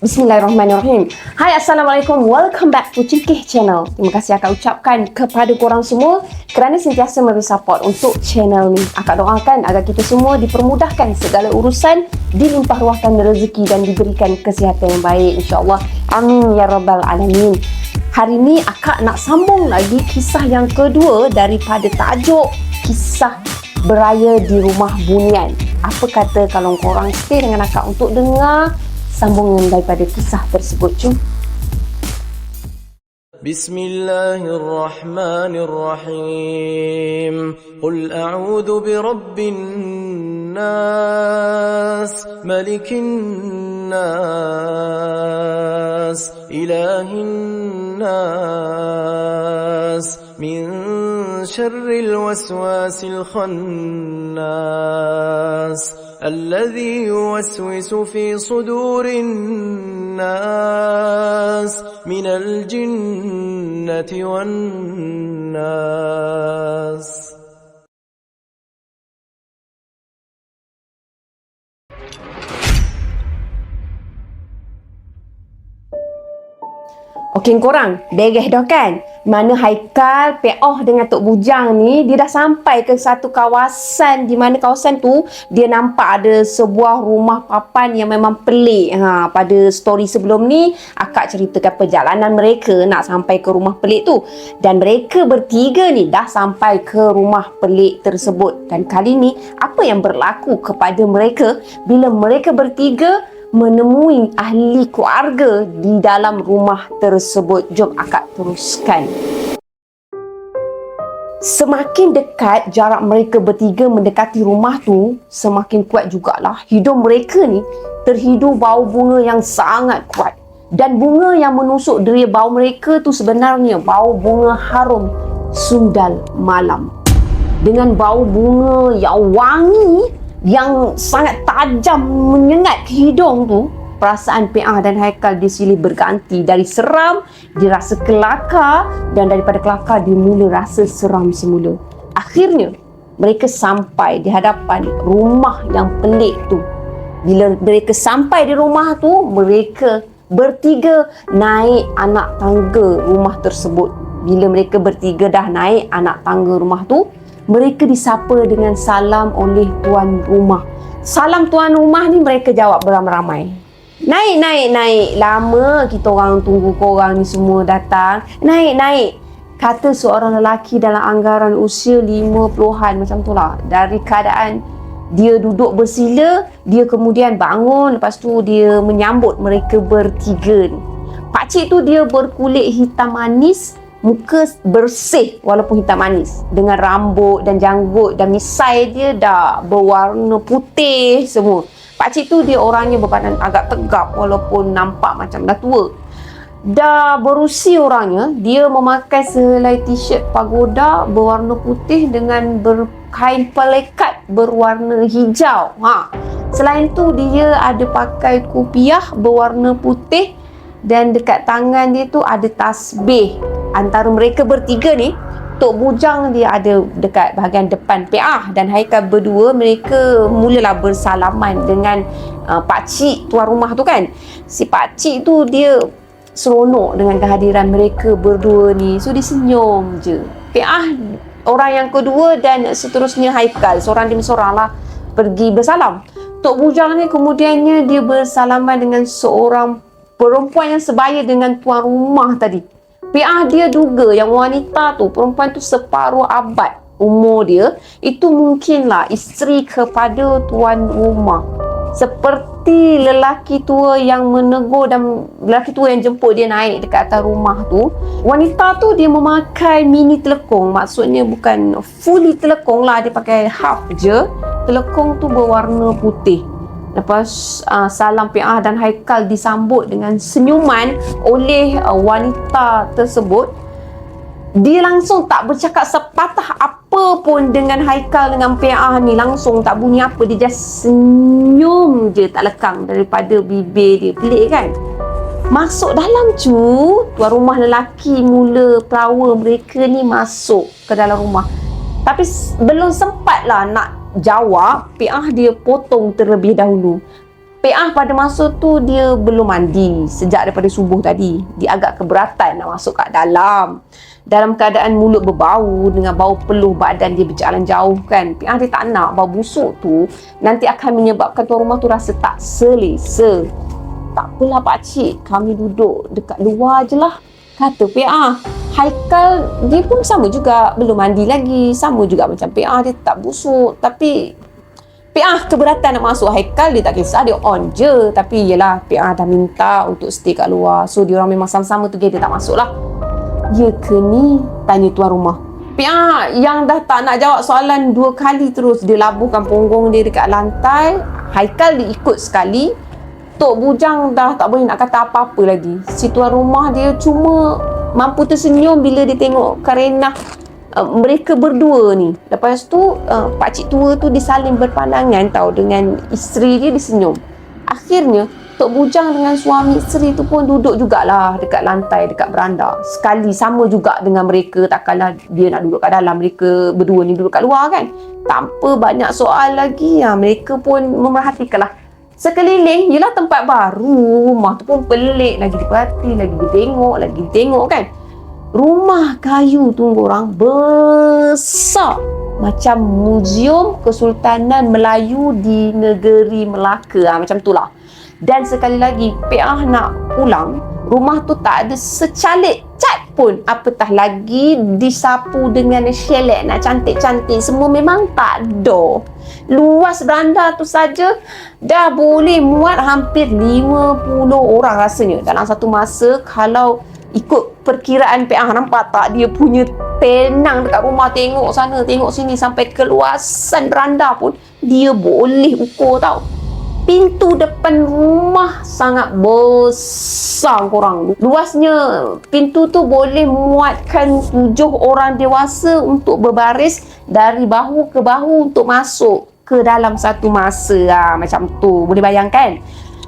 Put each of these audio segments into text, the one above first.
Bismillahirrahmanirrahim. Hai, Assalamualaikum. Welcome back to Cingkih Channel. Terima kasih akak ucapkan kepada korang semua kerana sentiasa memberi support untuk channel ni. Akak doakan agar kita semua dipermudahkan segala urusan, dilimpah ruahkan rezeki dan diberikan kesihatan yang baik, insya-Allah. Amin ya rabbal alamin. Hari ni akak nak sambung lagi kisah yang kedua daripada tajuk kisah beraya di rumah bunian. Apa kata kalau korang stay dengan akak untuk dengar sambungan daripada kisah tersebut. Jom. Bismillahirrahmanirrahim. Qul a'udzu birabbin nas, malikin nas, ilahin nas, min syarril waswasil khannas, الذي يوسوس في صدور الناس من الجنة والناس. Okey korang, beres dah kan? Mana Haikal, Pe'oh dengan Tok Bujang ni, dia dah sampai ke satu kawasan di mana kawasan tu dia nampak ada sebuah rumah papan yang memang pelik. Pada story sebelum ni, akak ceritakan perjalanan mereka nak sampai ke rumah pelik tu. Dan mereka bertiga ni dah sampai ke rumah pelik tersebut. Dan kali ni, apa yang berlaku kepada mereka bila mereka bertiga menemui ahli keluarga di dalam rumah tersebut. Jom akak teruskan. Semakin dekat jarak mereka bertiga mendekati rumah tu, semakin kuat jugalah hidung mereka ni terhidu bau bunga yang sangat kuat. Dan bunga yang menusuk deria bau mereka tu sebenarnya bau bunga harum sundal malam. Dengan bau bunga yang wangi, yang sangat tajam menyengat ke hidung tu, perasaan Pe'ah dan Haikal dia silih berganti. Dari seram, dia rasa kelakar, dan daripada kelakar dia mula rasa seram semula. Akhirnya, mereka sampai di hadapan rumah yang pelik tu. Bila mereka sampai di rumah tu, mereka bertiga naik anak tangga rumah tersebut. Bila mereka bertiga dah naik anak tangga rumah tu, mereka disapa dengan salam oleh tuan rumah. Salam tuan rumah ni mereka jawab beramai-ramai. Naik. Lama kita orang tunggu korang ni semua datang. Naik. Kata seorang lelaki dalam anggaran usia 50-an macam tu lah. Dari keadaan dia duduk bersila, dia kemudian bangun. Lepas tu dia menyambut mereka bertiga ni. Pakcik tu dia berkulit hitam manis, muka bersih walaupun hitam manis, dengan rambut dan janggut dan misai dia dah berwarna putih semua. Pakcik tu dia orangnya berbadan agak tegap walaupun nampak macam dah tua. Dah berusia orangnya, dia memakai sehelai t-shirt pagoda berwarna putih dengan berkain pelekat berwarna hijau. Selain tu dia ada pakai kopiah berwarna putih dan dekat tangan dia tu ada tasbih. Antara mereka bertiga ni, Tok Bujang dia ada dekat bahagian depan Pe'ah dan Haikal berdua, mereka mulalah bersalaman dengan pakcik tuan rumah tu kan. Si pakcik tu dia seronok dengan kehadiran mereka berdua ni. So dia senyum je. Pe'ah orang yang kedua dan seterusnya Haikal, seorang demi seorang lah pergi bersalam. Tok Bujang ni kemudiannya dia bersalaman dengan seorang perempuan yang sebaya dengan tuan rumah tadi. Pe'ah dia duga yang wanita tu, perempuan tu separuh abad umur dia, itu mungkinlah isteri kepada tuan rumah. Seperti lelaki tua yang menegur dan lelaki tua yang jemput dia naik dekat atas rumah tu, wanita tu dia memakai mini telekong. Maksudnya bukan fully telekong lah, dia pakai half je. Telekong tu berwarna putih. Lepas salam Pe'ah dan Haikal disambut dengan senyuman oleh wanita tersebut, dia langsung tak bercakap sepatah apa pun dengan Haikal dengan Pe'ah ni. Langsung tak bunyi apa, dia just senyum je tak lekang daripada bibir dia. Pelik kan? Masuk dalam tu, tuan rumah lelaki mula perawa mereka ni masuk ke dalam rumah. Tapi belum sempat lah nak jawab, Pe'ah dia potong terlebih dahulu. PA pada masa tu dia belum mandi sejak daripada subuh tadi. Dia agak keberatan nak masuk kat dalam. Dalam keadaan mulut berbau dengan bau peluh badan dia berjalan jauh kan. PA dia tak nak bau busuk tu nanti akan menyebabkan tuan rumah tu rasa tak selesa. Tak apalah pakcik, kami duduk dekat luar je lah, kata PA. Haikal dia pun sama juga, belum mandi lagi, sama juga macam PA, dia tak busuk. Tapi PA keberatan nak masuk. Haikal dia tak kisah, dia on je. Tapi yelah, PA dah minta untuk stay kat luar, so dia orang memang sama-sama tu, dia tak masuk lah. Ya ke ni? Tanya tuan rumah. PA yang dah tak nak jawab soalan 2 kali terus, dia labuhkan punggung dia dekat lantai. Haikal dia ikut sekali. Tok Bujang dah tak boleh nak kata apa-apa lagi. Si tuan rumah dia cuma mampu tersenyum bila dia tengok Karenah mereka berdua ni. Lepas tu pakcik tua tu disaling berpandangan tau dengan isteri dia, disenyum. Akhirnya Tok Bujang dengan suami isteri tu pun duduk jugalah dekat lantai, dekat beranda. Sekali sama juga dengan mereka. Takkanlah dia nak duduk kat dalam, mereka berdua ni duduk kat luar kan. Tanpa banyak soal lagi, mereka pun memerhatikanlah sekeliling. Yelah, tempat baru, rumah tu pun pelik, lagi diperhati, lagi ditengok kan. Rumah kayu tu orang besar macam muzium Kesultanan Melayu di negeri Melaka, macam tu lah. Dan sekali lagi, PA nak pulang, rumah tu tak ada secalik cat pun, apatah lagi disapu dengan syelek nak cantik-cantik. Semua memang tak ada. Luas beranda tu saja dah boleh muat hampir 50 orang rasanya dalam satu masa. Kalau ikut perkiraan PA, nampak tak dia punya tenang dekat rumah, tengok sana tengok sini, sampai keluasan beranda pun dia boleh ukur tau. Pintu depan rumah sangat besar korang. Luasnya pintu tu boleh muatkan 7 orang dewasa untuk berbaris dari bahu ke bahu untuk masuk ke dalam satu masa. Macam tu, boleh bayangkan.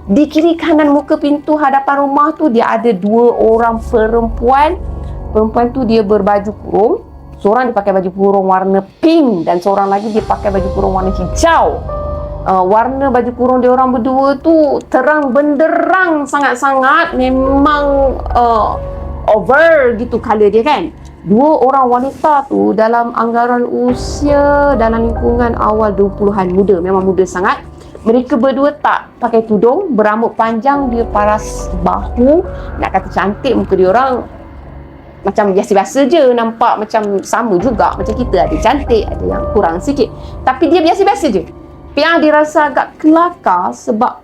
Di kiri kanan muka pintu hadapan rumah tu dia ada 2 orang perempuan. Perempuan tu dia berbaju kurung. Seorang dia pakai baju kurung warna pink dan seorang lagi dia pakai baju kurung warna hijau. Warna baju kurung dia orang berdua tu terang benderang sangat-sangat. Memang over gitu color dia kan. 2 orang wanita tu dalam anggaran usia dalam lingkungan awal 20-an, muda, memang muda sangat. Mereka berdua tak pakai tudung, berambut panjang, dia paras bahu. Nak kata cantik, muka dia orang macam biasa-biasa je, nampak macam sama juga macam kita, ada cantik, ada yang kurang sikit, tapi dia biasa-biasa je. PA dia rasa agak kelakar sebab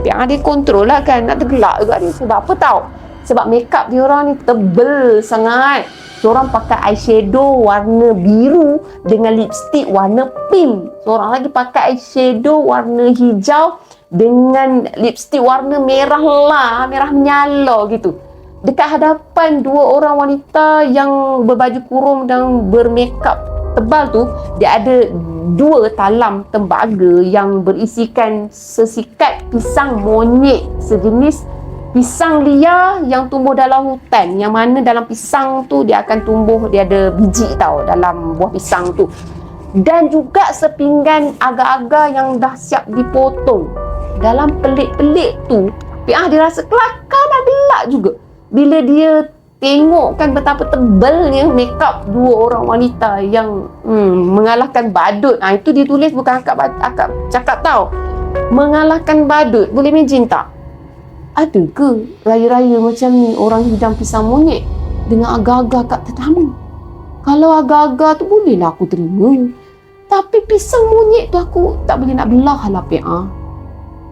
PA dia kontrol lah kan, nak tergelak juga dia. Sebab apa tau? Sebab makeup dia orang ni tebal sangat. Seorang pakai eyeshadow warna biru dengan lipstick warna pink. Seorang lagi pakai eyeshadow warna hijau dengan lipstick warna merah lah, merah menyala gitu. Dekat hadapan 2 orang wanita yang berbaju kurung dan bermakeup tebal tu, dia ada 2 talam tembaga yang berisikan sesikat pisang monyet, sejenis pisang liar yang tumbuh dalam hutan, yang mana dalam pisang tu dia akan tumbuh, dia ada biji tau dalam buah pisang tu. Dan juga sepinggan agar-agar yang dah siap dipotong. Dalam pelik-pelik tu, PA dia rasa kelakar dan gelak juga bila dia tengok kan betapa tebalnya makeup 2 orang wanita yang mengalahkan badut. Itu dia tulis, bukan akak cakap tau. Mengalahkan badut. Boleh imagine tak? Ada ke raya-raya macam ni orang hidang pisang monyet dengan agar-agar kat tetamu? Kalau agar-agar tu bolehlah aku terima, tapi pisang monyet tu aku tak boleh nak belah lah PA.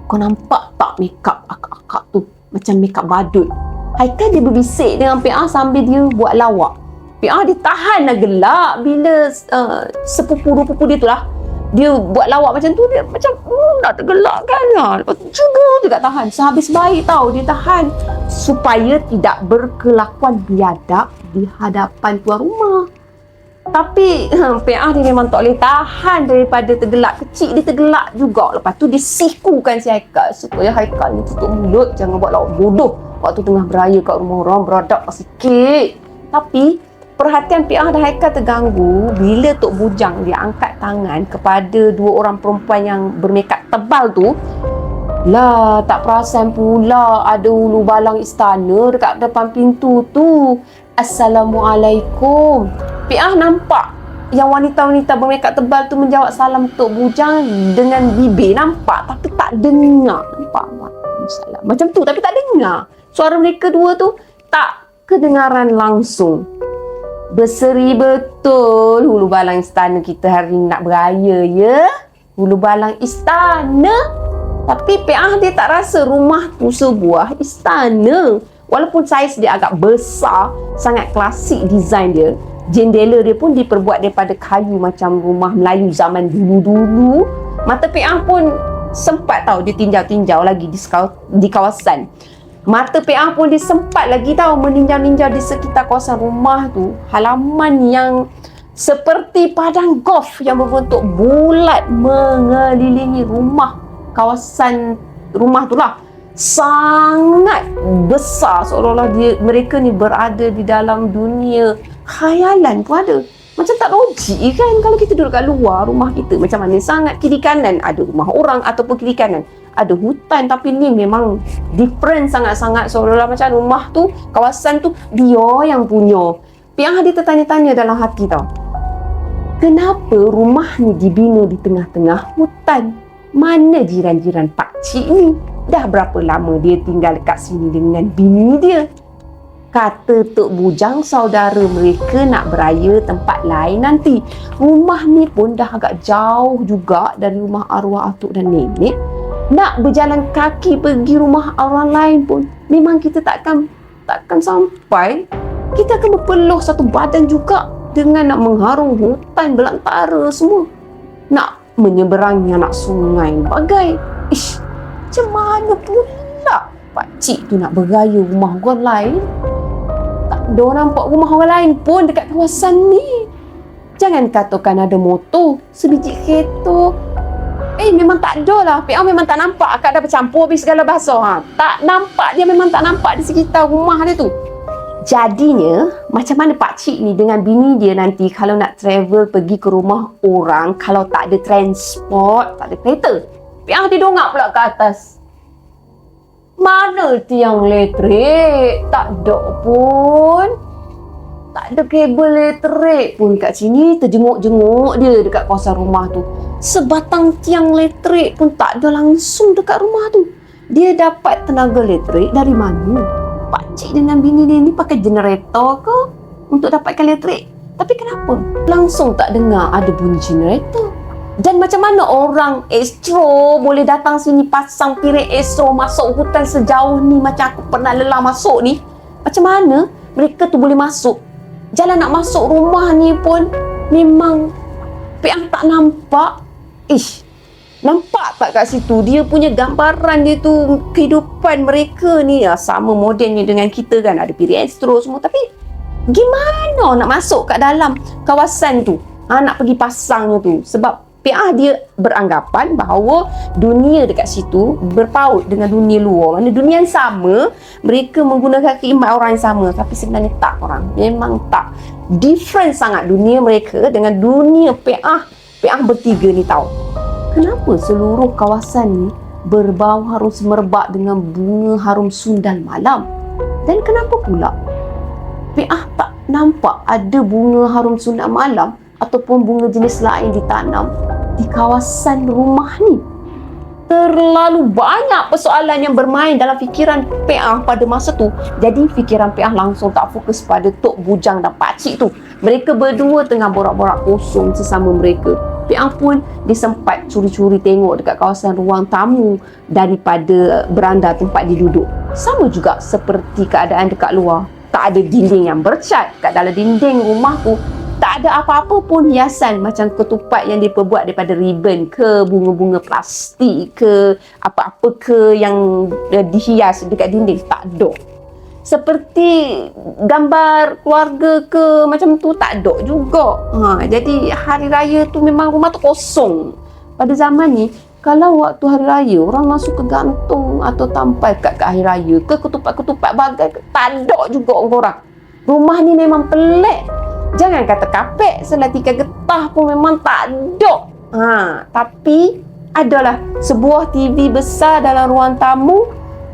Kau nampak tak makeup akak-akak tu macam makeup badut? Haikal dia berbisik dengan PA sambil dia buat lawak. PA dia tahan lah gelak bila sepupu-pupu dia tu lah, dia buat lawak macam tu, dia macam nak tergelak kan lah. Lepas tu juga dia tak tahan. Sehabis baik tau dia tahan supaya tidak berkelakuan biadab di hadapan tuan rumah. Tapi PA dia memang tak boleh tahan daripada tergelak. Kecil dia tergelak juga. Lepas tu dia sikukan si Haikal supaya Haikal ni tutup mulut, jangan buat lawak bodoh waktu tengah beraya kat rumah orang, beradab sikit. Tapi perhatian PA dan Haikal terganggu bila Tok Bujang dia angkat tangan kepada 2 orang perempuan yang bermakeup tebal tu. Lah, tak perasan pula ada ulu balang istana dekat depan pintu tu. Assalamualaikum. Piah nampak yang wanita-wanita bermekap tebal tu menjawab salam Tok Bujang dengan bibir, nampak tapi tak dengar. Nampak? Waalaikumsalam. Macam tu tapi tak dengar. Suara mereka dua tu tak kedengaran langsung. Berseri betul hulu balang istana kita hari ni nak beraya, ya. Hulu balang istana. Tapi Piah dia tak rasa rumah tu sebuah istana. Walaupun saiz dia agak besar, sangat klasik design dia. Jendela dia pun diperbuat daripada kayu macam rumah Melayu zaman dulu-dulu. Mata Piah pun sempat tahu dia tinjau-tinjau lagi di kawasan. Mata Piah pun dia sempat lagi tahu meninjau-ninjau di sekitar kawasan rumah tu. Halaman yang seperti padang golf yang berbentuk bulat mengelilingi rumah. Kawasan rumah tu lah sangat besar, seolah-olah mereka ni berada di dalam dunia khayalan pun ada. Macam tak logik kan kalau kita duduk kat luar rumah kita. Macam mana sangat kiri kanan ada rumah orang ataupun kiri kanan ada hutan, tapi ni memang different sangat-sangat, seolah-olah macam rumah tu, kawasan tu dia yang punya. Piang dia tertanya-tanya dalam hati tau, kenapa rumah ni dibina di tengah-tengah hutan? Mana jiran-jiran pakcik ni? Dah berapa lama dia tinggal dekat sini dengan bini dia? Kata Tok Bujang saudara mereka nak beraya tempat lain nanti. Rumah ni pun dah agak jauh juga dari rumah arwah atuk dan nenek. Nak berjalan kaki pergi rumah orang lain pun memang kita takkan sampai. Kita akan berpeluh satu badan juga dengan nak mengharung hutan belantara semua. Nak menyeberangi anak sungai bagai. Ish, macam mana pula pakcik tu nak beraya rumah orang lain? Tak ada nampak rumah orang lain pun dekat kawasan ni. Jangan katakan ada motor, sebiji kereta. Memang tak ada lah. Piang memang tak nampak akak dah bercampur habis segala bahasa. Tak nampak, dia memang tak nampak di sekitar rumah dia tu. Jadinya, macam mana pakcik ni dengan bini dia nanti kalau nak travel pergi ke rumah orang, kalau tak ada transport, tak ada kereta? Piang dia dongak pula ke atas. Mana tiang elektrik? Tak ada pun. Tak ada kabel elektrik pun kat sini. Terjenguk-jenguk dia dekat kawasan rumah tu. Sebatang tiang elektrik pun tak ada langsung dekat rumah tu. Dia dapat tenaga elektrik dari mana? Pakcik dengan bini dia ni pakai generator ke untuk dapatkan elektrik? Tapi kenapa langsung tak dengar ada bunyi generator? Dan macam mana orang astro boleh datang sini pasang piring astro masuk hutan sejauh ni macam aku pernah lelah masuk ni? Macam mana mereka tu boleh masuk? Jalan nak masuk rumah ni pun memang Piang tak nampak. Nampak tak kat situ dia punya gambaran dia tu, kehidupan mereka ni sama modelnya dengan kita kan, ada piring astro semua, tapi gimana nak masuk kat dalam kawasan tu? Nak pergi pasangnya tu sebab Piah dia beranggapan bahawa dunia dekat situ berpaut dengan dunia luar. Mana dunia yang sama, mereka menggunakan khidmat orang yang sama, tapi sebenarnya tak orang. Memang tak. Different sangat dunia mereka dengan dunia Piah bertiga ni tahu. Kenapa seluruh kawasan ni berbau harum semerbak dengan bunga harum sundal malam? Dan kenapa pula Piah tak nampak ada bunga harum sundal malam ataupun bunga jenis lain ditanam di kawasan rumah ni? Terlalu banyak persoalan yang bermain dalam fikiran Piah pada masa tu. Jadi fikiran Piah langsung tak fokus pada Tok Bujang dan pakcik tu. Mereka berdua tengah borak-borak kosong sesama mereka. Piah pun dia sempat curi-curi tengok dekat kawasan ruang tamu daripada beranda tempat dia duduk. Sama juga seperti keadaan dekat luar. Tak ada dinding yang bercat. Kat dalam dinding rumah tu tak ada apa-apa pun hiasan macam ketupat yang diperbuat daripada ribbon ke bunga-bunga plastik ke apa-apa ke yang dihias dekat dinding. Tak ada. Seperti gambar keluarga ke macam tu tak ada juga. Jadi hari raya tu memang rumah tu kosong. Pada zaman ni kalau waktu hari raya orang masuk ke gantung atau tampai kat hari raya ke ketupat-ketupat bagai tak ada juga orang. Rumah ni memang pelik. Jangan kata kapek, selatikan getah pun memang tak ada. Tapi adalah sebuah TV besar dalam ruang tamu.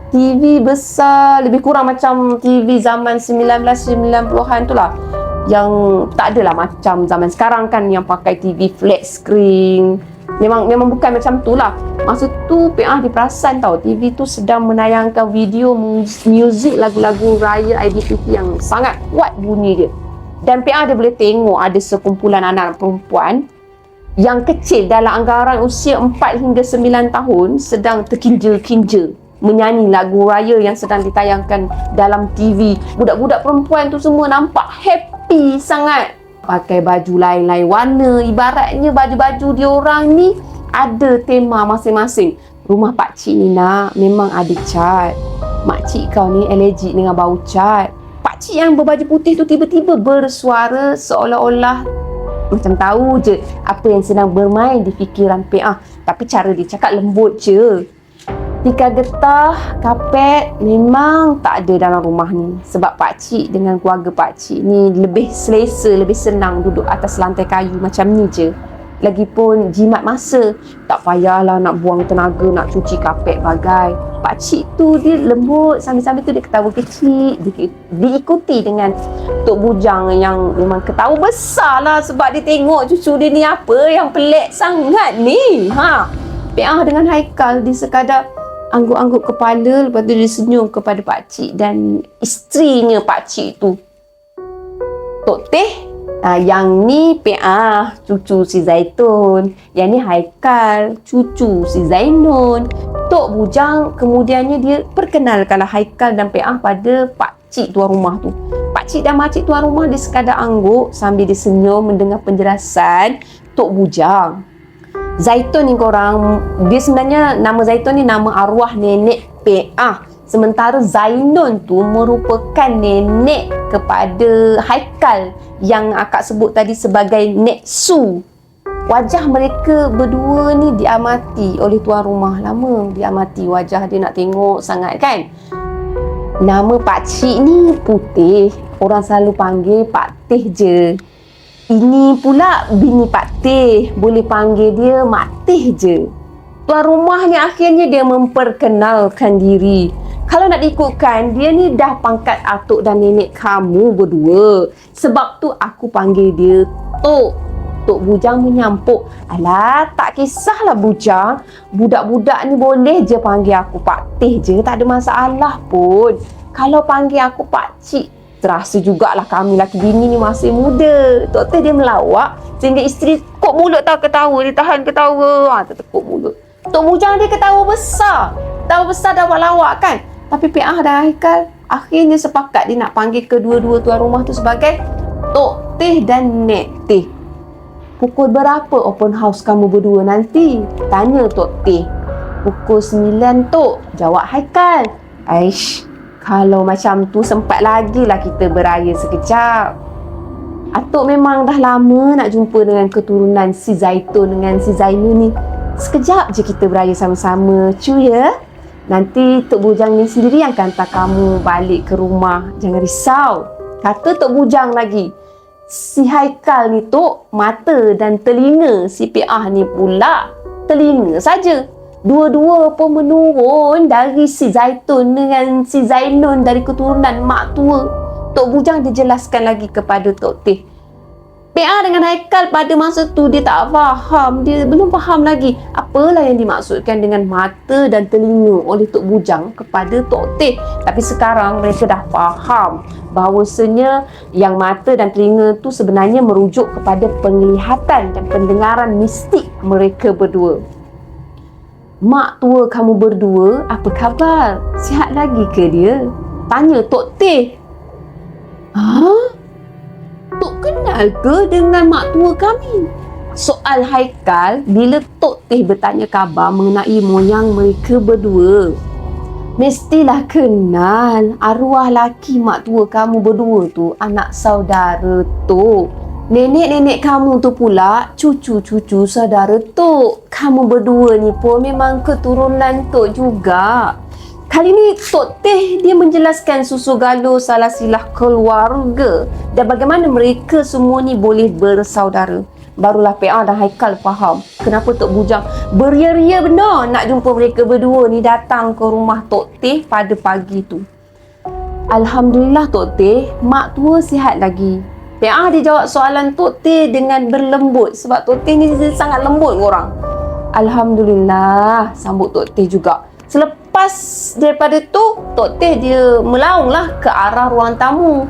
TV besar, lebih kurang macam TV zaman 1990-an tu lah. Yang tak adalah macam zaman sekarang kan yang pakai TV flat screen. Memang bukan macam tu lah. Masa tu PA diperasan tau, TV tu sedang menayangkan video muzik lagu-lagu raya IDPT yang sangat kuat bunyi dia. Dan PA dia boleh tengok ada sekumpulan anak perempuan yang kecil dalam anggaran usia 4 hingga 9 tahun sedang terkinja-kinja menyanyi lagu raya yang sedang ditayangkan dalam TV. Budak-budak perempuan tu semua nampak happy sangat. Pakai baju lain-lain warna. Ibaratnya baju-baju diorang ni ada tema masing-masing. Rumah pakcik ni nak memang ada cat. Makcik kau ni allergic dengan bau cat. Pakcik yang berbaju putih tu tiba-tiba bersuara seolah-olah macam tahu je apa yang sedang bermain di fikiran PA. Tapi cara dia cakap lembut je. Tikar getah, kapet memang tak ada dalam rumah ni. Sebab pakcik dengan keluarga pakcik ni lebih selesa, lebih senang duduk atas lantai kayu macam ni je. Lagipun jimat masa, tak payahlah nak buang tenaga nak cuci kapet bagai. Pakcik tu dia lembut, sambil-sambil tu dia ketawa kecil, diikuti dengan Tok Bujang yang memang ketawa besar lah sebab dia tengok cucu dia ni apa yang pelik sangat ni. PA dengan Haikal dia sekadar angguk-angguk kepala, lepas tu dia senyum kepada pakcik dan isterinya pakcik tu. Tok Teh, yang ni PA, cucu si Zaitun. Yang ni Haikal, cucu si Zainun. Tok Bujang kemudiannya dia perkenalkanlah Haikal dan PA pada pakcik tuan rumah tu. Pakcik dan makcik tuan rumah dia sekadar angguk sambil dia senyum mendengar penjelasan Tok Bujang. Zaitun ni korang, dia sebenarnya nama Zaitun ni nama arwah nenek PA. Sementara Zainun tu merupakan nenek kepada Haikal yang akak sebut tadi sebagai Nek Su. Wajah mereka berdua ni diamati oleh tuan rumah. Lama diamati wajah dia, nak tengok sangat kan. Nama pakcik ni Putih. Orang selalu panggil Pak Teh je. Ini pula bini Pak Teh, boleh panggil dia Mak Teh je. Tuan rumah ni akhirnya dia memperkenalkan diri. Kalau nak diikutkan, dia ni dah pangkat atuk dan nenek kamu berdua. Sebab tu aku panggil dia Tok. Tok Bujang menyampuk, alah tak kisahlah Bujang. Budak-budak ni boleh je panggil aku Pak Teh je, tak ada masalah pun. Kalau panggil aku Pak Cik, terasa jugalah kami laki bini ni masih muda. Tok Teh dia melawak sehingga isteri tekuk mulut tahu ketawa. Dia tahan ketawa. Tertekuk mulut. Tok Bujang dia ketawa besar. Ketawa besar dah buat lawak kan. Tapi PA dan Haikal akhirnya sepakat dia nak panggil kedua-dua tuan rumah tu sebagai Tok Teh dan Nek Teh. Pukul berapa open house kamu berdua nanti? Tanya Tok Teh. Pukul 9 Tok, jawab Haikal. Aish, kalau macam tu sempat lagi lah kita beraya sekejap. Atuk memang dah lama nak jumpa dengan keturunan si Zaitun dengan si Zainul ni. Sekejap je kita beraya sama-sama, cuy ya. Nanti Tok Bujang ni sendiri yang akan hantar kamu balik ke rumah. Jangan risau. Kata Tok Bujang lagi. Si Haikal ni Tok, mata dan telinga. Si PA ni pula telinga saja. Dua-dua pun menurun dari si Zaitun dengan si Zainun dari keturunan mak tua. Tok Bujang dijelaskan lagi kepada Tok Teh. PA dengan Haikal pada masa tu dia tak faham. Dia belum faham lagi apalah yang dimaksudkan dengan mata dan telinga oleh Tok Bujang kepada Tok Teh. Tapi sekarang mereka dah faham bahawasanya yang mata dan telinga tu sebenarnya merujuk kepada penglihatan dan pendengaran mistik mereka berdua. Mak tua kamu berdua, apa khabar? Sihat lagi ke dia? Tanya Tok Teh. Tok kenal ke dengan mak tua kami? Soal Haikal bila Tok Teh bertanya khabar mengenai moyang mereka berdua. Mestilah kenal. Arwah laki mak tua kamu berdua tu anak saudara Tok. Nenek-nenek kamu tu pula cucu-cucu saudara Tok. Kamu berdua ni pun memang keturunan Tok juga. Kali ni Tok Teh dia menjelaskan susu galur salah silah keluarga dan bagaimana mereka semua ni boleh bersaudara. barulah PA dan Haikal faham kenapa Tok Bujang beria-ria benar nak jumpa mereka berdua ni datang ke rumah Tok Teh pada pagi tu. Alhamdulillah Tok Teh, mak tua sihat lagi. PA dia jawab soalan Tok Teh dengan berlembut sebab Tok Teh ni dia sangat lembut orang. Alhamdulillah, sambut Tok Teh juga. Selepas daripada tu, Tok Teh dia melaunglah ke arah ruang tamu.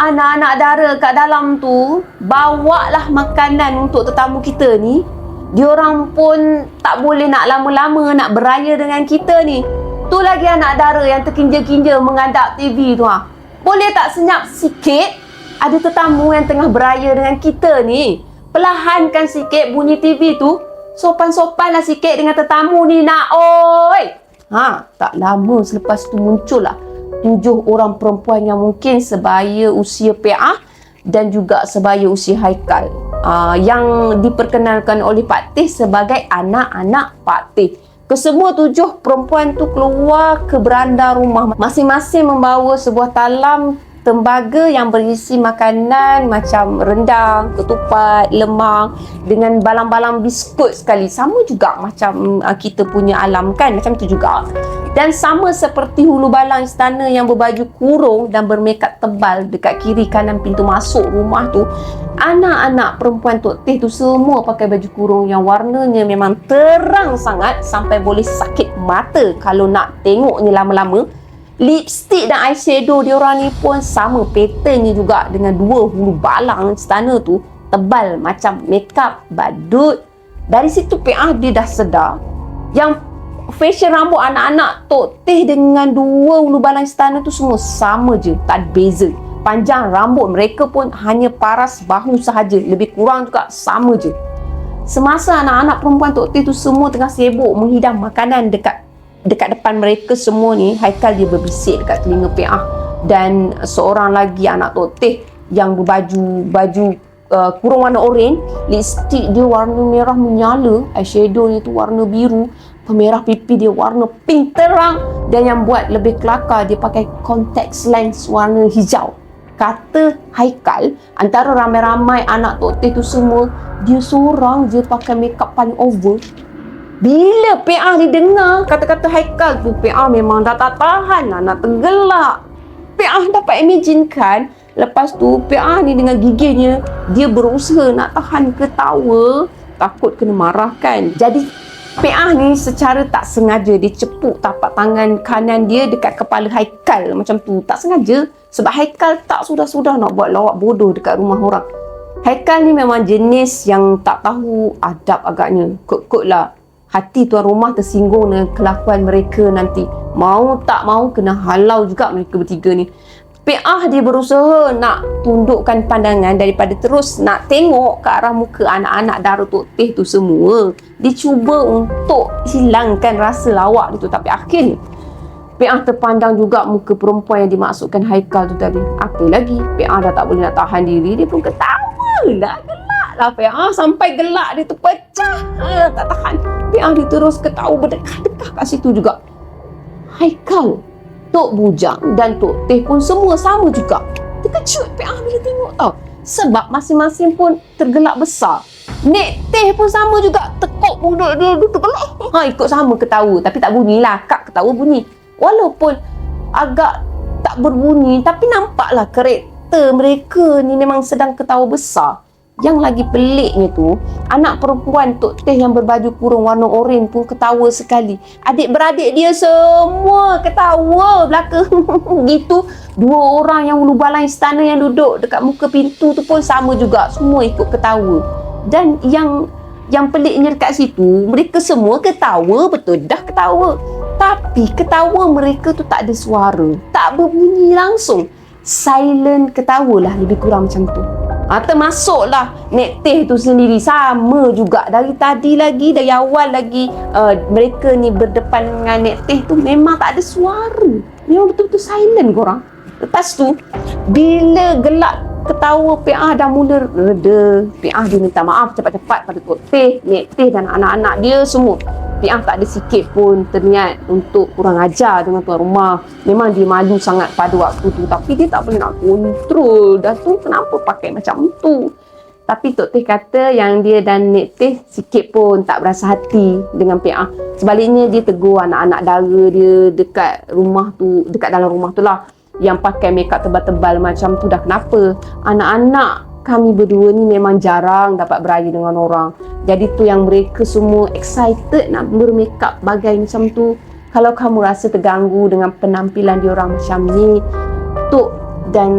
Anak-anak dara kat dalam tu, bawalah makanan untuk tetamu kita ni. Diorang pun tak boleh nak lama-lama nak beraya dengan kita ni. Tu lagi anak dara yang terkinja-kinja mengadap TV tu Boleh tak senyap sikit? Ada tetamu yang tengah beraya dengan kita ni. Perlahankan sikit bunyi TV tu. Sopan-sopanlah sikit dengan tetamu ni nak, oi. Tak lama selepas tu muncullah 7 orang perempuan yang mungkin sebaya usia PA dan juga sebaya usia Haikal. Yang diperkenalkan oleh Pak Teh sebagai anak-anak Pak Teh. Kesemua 7 perempuan tu keluar ke beranda rumah. Masing-masing membawa sebuah talam tembaga yang berisi makanan macam rendang, ketupat, lemang dengan balang-balang biskut sekali. Sama juga macam kita punya alam kan, macam tu juga. Dan sama seperti hulu balang istana yang berbaju kurung dan bermekap tebal dekat kiri kanan pintu masuk rumah tu. Anak-anak perempuan Tok Teh tu semua pakai baju kurung yang warnanya memang terang sangat sampai boleh sakit mata kalau nak tengoknya lama-lama. Lipstick dan eyeshadow diorang ni pun sama patternnya juga dengan 2 hulu balang istana tu tebal macam makeup badut. Dari situ PA dia dah sedar yang fashion rambut anak-anak Tok Teh dengan 2 hulu balang istana tu semua sama je, tak ada beza. Panjang rambut mereka pun hanya paras bahu sahaja, lebih kurang juga sama je. Semasa anak-anak perempuan Tok Teh tu semua tengah sibuk menghidang makanan dekat depan mereka semua ni, Haikal dia berbisik dekat telinga PA. Dan seorang lagi anak Tok Teh yang berbaju kurung warna oranye, lipstick dia warna merah menyala, eyeshadow dia tu warna biru, pemerah pipi dia warna pink terang, dan yang buat lebih kelakar dia pakai contact lens warna hijau. Kata Haikal, antara ramai-ramai anak Tok Teh tu semua, dia seorang je pakai makeup paling over. Bila PA ni dengar kata-kata Haikal tu, PA memang dah tak tahan lah nak tergelak. PA dapat imaginekan lepas tu PA ni dengan gigihnya dia berusaha nak tahan ketawa, takut kena marahkan. Jadi PA ni secara tak sengaja dia cepuk tapak tangan kanan dia dekat kepala Haikal macam tu. Tak sengaja sebab Haikal tak sudah-sudah nak buat lawak bodoh dekat rumah orang. Haikal ni memang jenis yang tak tahu adab agaknya. Kot-kot lah hati tuan rumah tersinggung dengan kelakuan mereka nanti. Mau tak mau kena halau juga mereka bertiga ni. PA dia berusaha nak tundukkan pandangan daripada terus nak tengok ke arah muka anak-anak dara Tok Teh tu semua. Dia cuba untuk hilangkan rasa lawak dia tu, tapi akhirnya PA terpandang juga muka perempuan yang dimaksudkan Haikal tu tadi. Apa lagi, PA dah tak boleh nak tahan diri, dia pun ketawa lah, gelak lah PA sampai gelak dia tu pecah. Tak tahan, PA dia terus ketawa berdekah-dekah kat situ juga. Haikal, Tok Bujang dan Tok Teh pun semua sama juga. Terkejut PA bila tengok tau. Sebab masing-masing pun tergelak besar. Nek Teh pun sama juga, tekuk mulut dia tergelak. Ikut sama ketawa, tapi tak bunyilah. Kak ketawa bunyi. Walaupun agak tak berbunyi, tapi nampaklah karakter mereka ni memang sedang ketawa besar. Yang lagi peliknya tu, anak perempuan Tok Teh yang berbaju kurung warna oranye pun ketawa sekali. Adik-beradik dia semua ketawa belaka. Gitu. 2 orang yang hulu balang istana yang duduk dekat muka pintu tu pun sama juga. Semua ikut ketawa. Dan yang peliknya dekat situ, mereka semua ketawa, betul dah ketawa. Tapi ketawa mereka tu tak ada suara, tak berbunyi langsung. Silent ketawa lah, lebih kurang macam tu. Termasuklah Nek Teh tu sendiri sama juga. Dari tadi lagi, dari awal lagi mereka ni berdepan dengan Nek Teh tu memang tak ada suara. Memang betul-betul silent korang. Lepas tu bila gelak ketawa PA dah mula reda, PA dia minta maaf cepat-cepat pada Tok Teh, Nek Teh dan anak-anak dia semua. PA tak ada sikit pun terniat untuk kurang ajar dengan tuan rumah. Memang dia malu sangat pada waktu tu, tapi dia tak boleh nak kontrol. Dah tu kenapa pakai macam tu. Tapi Tok Teh kata yang dia dan Nek Teh sikit pun tak berasa hati dengan PA. Sebaliknya dia tegur anak-anak dara dia dekat rumah tu, dekat dalam rumah tu lah, yang pakai makeup tebal-tebal macam tu. Dah kenapa? Anak-anak kami berdua ni memang jarang dapat beraya dengan orang. Jadi tu yang mereka semua excited nak bermakeup bagai macam tu. Kalau kamu rasa terganggu dengan penampilan diorang macam ni, Tok dan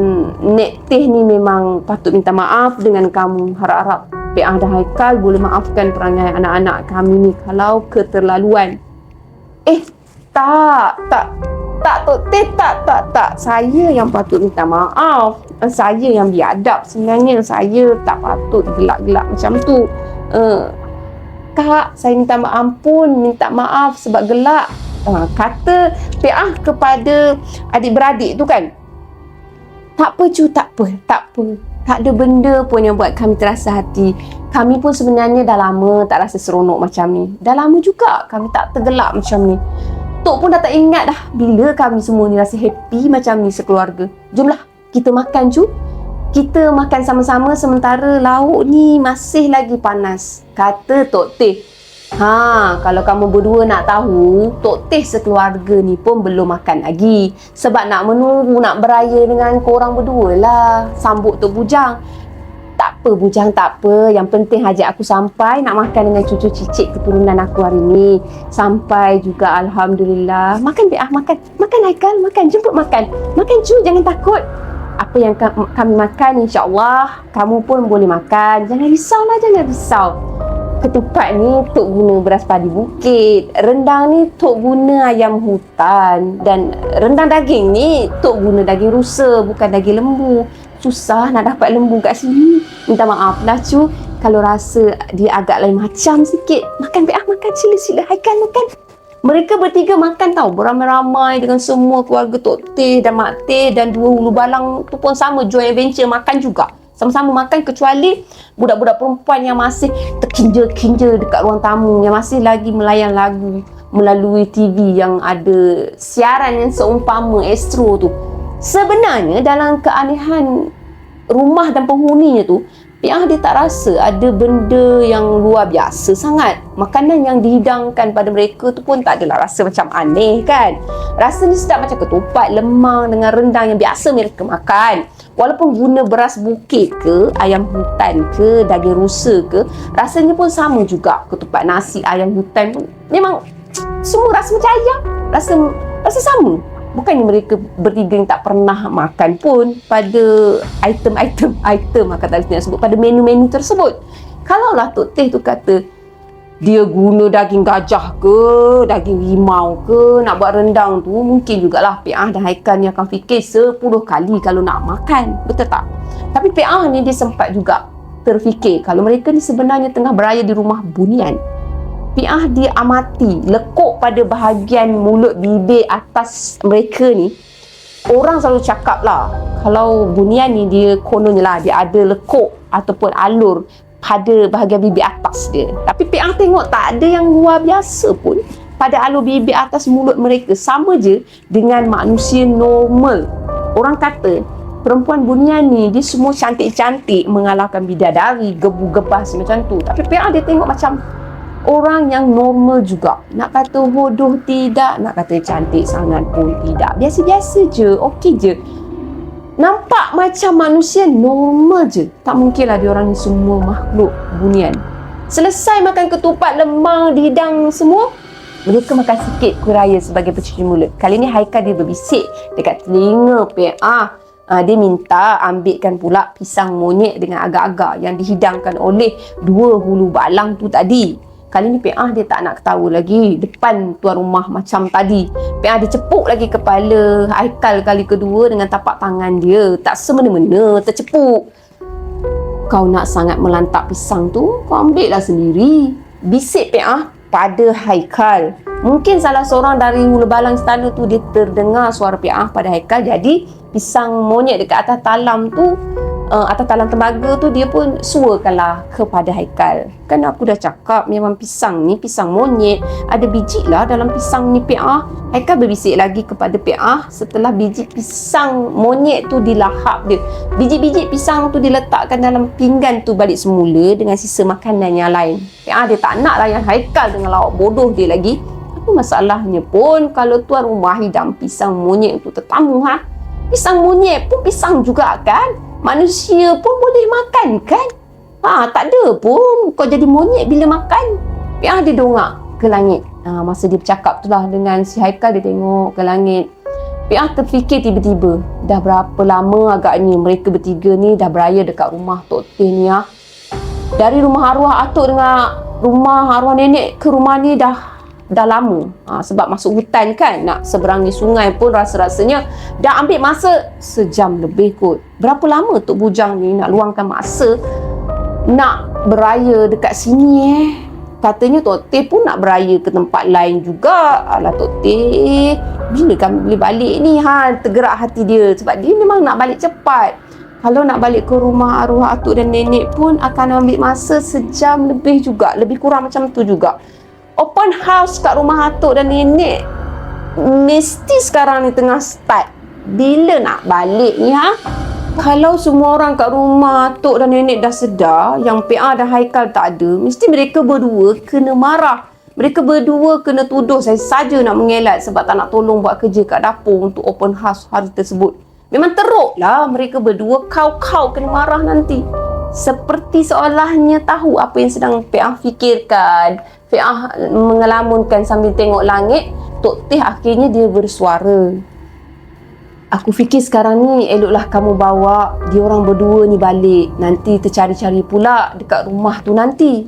Nek Teh ni memang patut minta maaf dengan kamu. Harap-harap PA dan Haikal boleh maafkan perangai anak-anak kami ni kalau keterlaluan. Tak Tok Teh, tak. Saya yang patut minta maaf. Saya yang biadab sebenarnya. Saya tak patut gelak-gelak macam tu. Kak, saya minta maaf sebab gelak. Kata PA kepada adik-beradik tu kan, tak apa Cu, tak apa. Tak ada benda pun yang buat kami terasa hati. Kami pun sebenarnya dah lama tak rasa seronok macam ni. Dah lama juga kami tak tergelak macam ni. Tok pun dah tak ingat dah bila kami semua ni rasa happy macam ni sekeluarga. Jomlah kita makan Cu. Kita makan sama-sama sementara lauk ni masih lagi panas. Kata Tok Teh. Kalau kamu berdua nak tahu, Tok Teh sekeluarga ni pun belum makan lagi. Sebab nak menunggu nak beraya dengan korang berdua lah. Sambut Tok Bujang. Tak apa Bujang, tak apa. Yang penting hajat aku sampai nak makan dengan cucu cicit keturunan aku hari ni. Sampai juga Alhamdulillah. Makan Bi'ah, makan. Makan Haikal, makan. Jemput makan. Makan Cu, jangan takut. Apa yang kami makan, insyaAllah kamu pun boleh makan. Jangan risaulah, jangan risau. Ketupat ni Tok guna beras padi bukit. Rendang ni Tok guna ayam hutan. Dan rendang daging ni Tok guna daging rusa, bukan daging lembu. Susah nak dapat lembu kat sini. Minta maaf lah Cu kalau rasa dia agak lain macam sikit. Makan Bi'ah, makan. Sila Haikal makan. Mereka bertiga makan tau, beramai-ramai dengan semua keluarga Tok Teh dan Mak Teh. Dan 2 hulu balang tu pun sama, Joy Adventure makan juga. Sama-sama makan, kecuali budak-budak perempuan yang masih terkinja-kinja dekat ruang tamu, yang masih lagi melayan lagu melalui TV yang ada siaran yang seumpama Astro tu. Sebenarnya dalam keanehan rumah dan penghuninya tu, Piah dia tak rasa ada benda yang luar biasa sangat. Makanan yang dihidangkan pada mereka tu pun tak adalah rasa macam aneh kan. Rasanya sedap macam ketupat, lemang dengan rendang yang biasa mereka makan. Walaupun guna beras bukit ke, ayam hutan ke, daging rusa ke, rasanya pun sama juga. Ketupat nasi, ayam hutan pun memang semua rasa macam ayam. Rasa sama. Bukannya mereka bertiga yang tak pernah makan pun pada item kata Alif nak sebut, pada menu-menu tersebut. Kalaulah Tok Teh tu kata dia guna daging gajah ke, daging rimau ke, nak buat rendang tu, mungkin jugalah Piah dan Haikal ni akan fikir 10 kali kalau nak makan. Betul tak? Tapi Piah ni dia sempat juga terfikir kalau mereka ni sebenarnya tengah beraya di rumah bunian. Piah dia amati lekuk pada bahagian mulut bibir atas mereka ni. Orang selalu cakap lah, kalau bunian ni dia kononnya lah, dia ada lekuk ataupun alur pada bahagian bibir atas dia. Tapi Piah tengok tak ada yang luar biasa pun pada alur bibir atas mulut mereka. Sama je dengan manusia normal. Orang kata perempuan bunian ni dia semua cantik-cantik mengalahkan bidadari, gebu-gebas macam tu. Tapi Piah dia tengok macam orang yang normal juga. Nak kata bodoh tidak, nak kata cantik sangat pun tidak. Biasa-biasa je, okey je. Nampak macam manusia normal je. Tak mungkinlah diorang ni semua makhluk bunian. Selesai makan ketupat, lemang, dihidang semua, mereka makan sikit kuih raya sebagai pencuci mulut. Kali ni Haikal dia berbisik dekat telinga Piah. Dia minta ambilkan pula pisang monyet dengan agak-agak yang dihidangkan oleh 2 hulu balang tu tadi. Kali ni Piah dia tak nak ketawa lagi depan tuan rumah macam tadi. Piah dia cepuk lagi kepala Haikal kali kedua dengan tapak tangan dia. Tak semena-mena tercepuk. Kau nak sangat melantap pisang tu, kau ambil lah sendiri. Bisik Piah pada Haikal. Mungkin salah seorang dari hulu balang istana tu dia terdengar suara Piah pada Haikal. Jadi pisang monyet dekat atas talam tu atas talang tembaga tu dia pun suakanlah kepada Haikal. Kan aku dah cakap memang pisang ni pisang monyet, ada biji lah dalam pisang ni PA. Haikal berbisik lagi kepada PA setelah biji pisang monyet tu dilahap dia. Biji-biji pisang tu diletakkan dalam pinggan tu balik semula dengan sisa makanan yang lain. PA dia tak nak layan Haikal dengan lawak bodoh dia lagi. Tapi masalahnya pun kalau tuan rumah hidang pisang monyet untuk tetamu pisang monyet pun pisang juga kan? Manusia pun boleh makan kan? Tak ada pun kau jadi monyet bila makan. Dia dongak ke langit. Masa dia bercakap tu lah dengan si Haikal, dia tengok ke langit. Terfikir tiba-tiba, dah berapa lama agaknya mereka bertiga ni dah beraya dekat rumah Tok Teh ni Dari rumah arwah atuk dengan rumah arwah nenek ke rumah ni dah lama. Sebab masuk hutan kan, nak seberangi sungai pun rasa-rasanya dah ambil masa sejam lebih kot. Berapa lama Tok Bujang ni nak luangkan masa nak beraya dekat sini Katanya Tok Teh pun nak beraya ke tempat lain juga. Alah Tok Teh, bila kami boleh balik ni? Tergerak hati dia sebab dia memang nak balik cepat. Kalau nak balik ke rumah arwah atuk dan nenek pun akan ambil masa sejam lebih juga. Lebih kurang macam tu juga. Open house kat rumah atuk dan nenek mesti sekarang ni tengah start. Bila nak balik ni Kalau semua orang kat rumah atuk dan nenek dah sedar yang PA dan Haikal tak ada, mesti mereka berdua kena marah. Mereka berdua kena tuduh saya saja nak mengelak sebab tak nak tolong buat kerja kat dapur untuk open house hari tersebut. Memang teruk lah mereka berdua, kau kena marah nanti. Seperti seolahnya tahu apa yang sedang PA fikirkan. PA mengelamunkan sambil tengok langit. Tok Teh akhirnya dia bersuara. Aku fikir sekarang ni eloklah kamu bawa diorang berdua ni balik. Nanti tercari-cari pula dekat rumah tu nanti.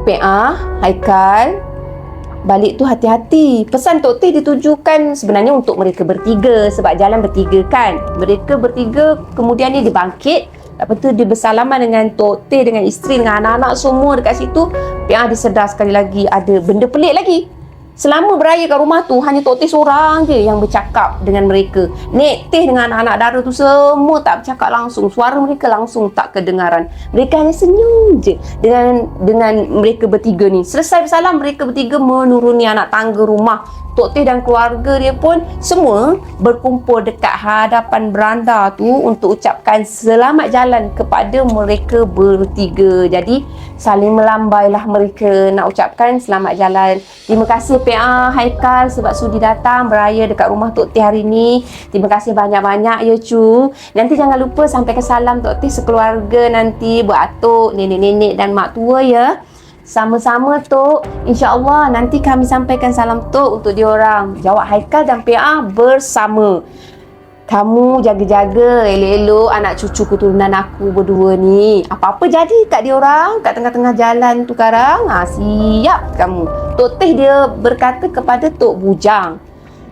PA, Haikal, balik tu hati-hati. Pesan Tok Teh ditujukan sebenarnya untuk mereka bertiga sebab jalan bertiga kan. Mereka bertiga kemudian ni dia bangkit. Lepas tu dia bersalaman dengan Tok Teh, dengan isteri, dengan anak-anak semua dekat situ. PA disedar sekali lagi ada benda pelik lagi. Selama beraya kat rumah tu, hanya Tok Teh seorang je yang bercakap dengan mereka. Nek Teh dengan anak-anak dara tu semua tak bercakap langsung. Suara mereka langsung tak kedengaran. Mereka hanya senyum je dengan mereka bertiga ni. Selesai bersalam, mereka bertiga menuruni anak tangga rumah. Tok Teh dan keluarga dia pun semua berkumpul dekat hadapan beranda tu untuk ucapkan selamat jalan kepada mereka bertiga. Jadi saling melambailah mereka nak ucapkan selamat jalan. Terima kasih PA Haikal sebab sudi datang beraya dekat rumah Tok Teh hari ni. Terima kasih banyak-banyak ya cu. Nanti jangan lupa sampaikan salam Tok Teh sekeluarga nanti buat atuk, nenek-nenek dan mak tua ya. Sama-sama Tok. InsyaAllah nanti kami sampaikan salam Tok untuk diorang. Jawab Haikal dan PA bersama. Kamu jaga-jaga elok-elok anak cucu keturunan aku berdua ni. Apa-apa jadi kat diorang kat tengah-tengah jalan tu sekarang. Siap kamu. Tok Teh dia berkata kepada Tok Bujang,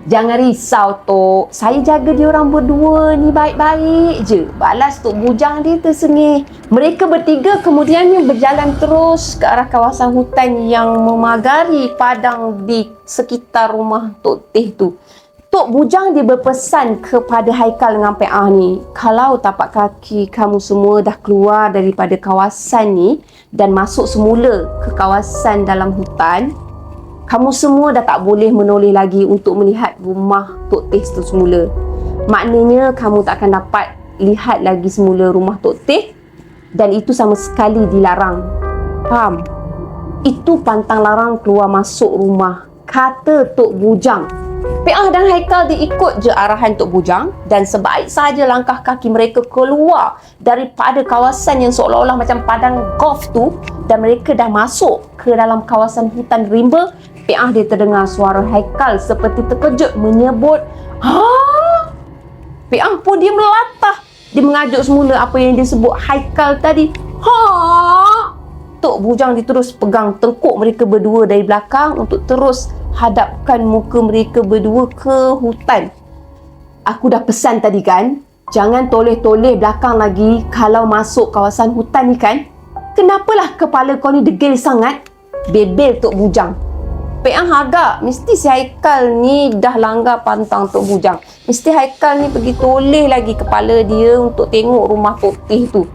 jangan risau Tok, saya jaga diorang berdua ni baik-baik je. Balas Tok Bujang dia tersengih. Mereka bertiga kemudiannya berjalan terus ke arah kawasan hutan yang memagari padang di sekitar rumah Tok Teh tu. Tok Bujang dia berpesan kepada Haikal dengan PA ni, kalau tapak kaki kamu semua dah keluar daripada kawasan ni dan masuk semula ke kawasan dalam hutan, kamu semua dah tak boleh menoleh lagi untuk melihat rumah Tok Teh tu semula. Maknanya kamu tak akan dapat lihat lagi semula rumah Tok Teh dan itu sama sekali dilarang. Faham? Itu pantang larang keluar masuk rumah, kata Tok Bujang. PA dan Haikal diikut je arahan Tok Bujang dan sebaik saja langkah kaki mereka keluar daripada kawasan yang seolah-olah macam padang golf tu dan mereka dah masuk ke dalam kawasan hutan rimba. PA dia terdengar suara Haikal seperti terkejut menyebut, PA pun dia melatah. Dia mengajuk semula apa yang dia sebut Haikal tadi. Tok Bujang dia terus pegang tengkuk mereka berdua dari belakang untuk terus hadapkan muka mereka berdua ke hutan. Aku dah pesan tadi kan, jangan toleh-toleh belakang lagi kalau masuk kawasan hutan ni kan. Kenapalah kepala kau ni degil sangat? Bebel Tok Bujang. Peang agak, mesti si Haikal ni dah langgar pantang Tok Bujang. Mesti Haikal ni pergi toleh lagi kepala dia untuk tengok rumah Tok Teh tu.